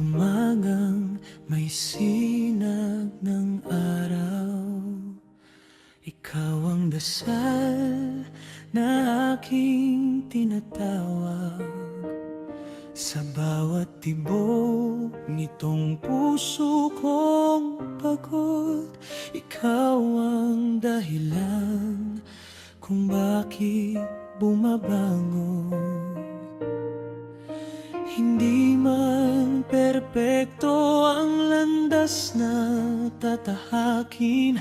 umagang may sinag ng araw. Ikaw ang dasal na aking tinatawag. Sa bawat tibok nitong puso kong pagod, ikaw ang dahilan kung bakit bumabangon. Hindi man perpekto ang landas na tatahakin,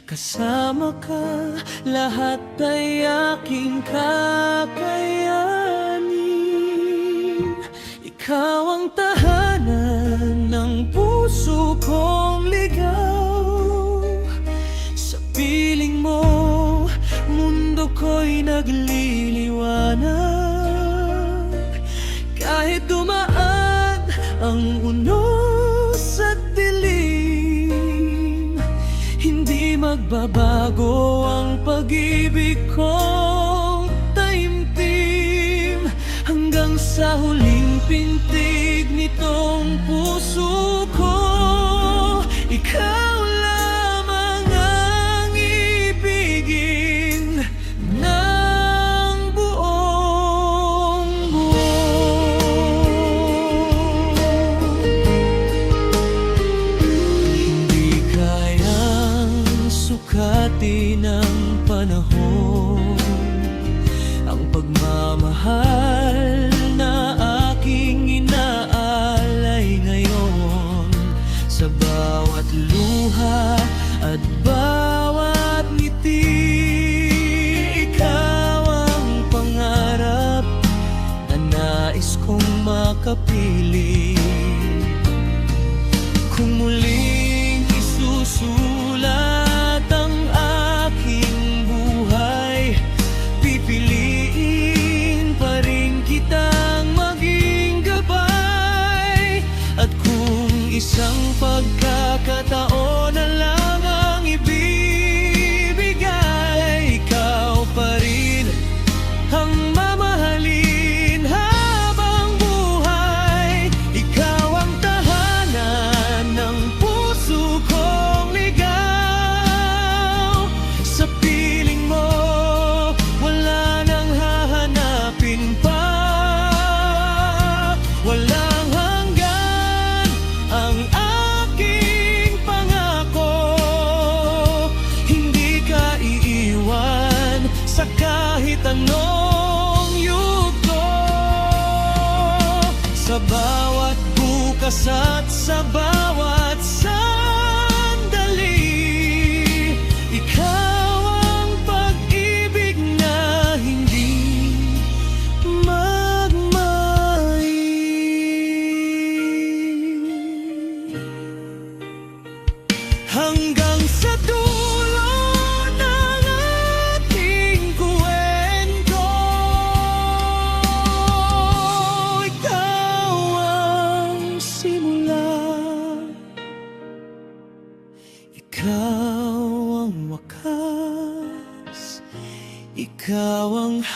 kasama ka, lahat ay aking kakayanin. Ikaw ang tahanan ng puso kong ligaw. Sa piling mo, mundo ko'y nagliliwanag. Kahit dumaan ang unos at dilim, hindi magbabago ang pag-ibig kong taimtim. Hanggang sa huling pintig nitong puso ko, ikaw lamang ang ibigin ng buong buo. Hindi kayang sukatin ng panahon ang pagmamahal na aking inaalay ngayon. Sa bawat luha at bawat ngiti, ikaw ang pangarap na nais kong makapili. Kung muling isusulat ang aking buhay, pipiliin pa rin kitang maging gabay. At kung isang pagkakataon na lang ang ibibigay, ikaw pa rin ang mamahalin habang buhay. Ikaw ang tahanan ng puso kong ligaw. Sa piling mo, wala nang hahanapin pa. Walang hanggan ang aking pangako. Hindi ka iiwan sa kahit anong yugto. Sa bawat bukas at sa bawat sandali, ikaw ang pag-ibig na hindi magmay. Hanggang sa dulo ng ating kwento, ikaw ang simula, ikaw ang wakas, ikaw ang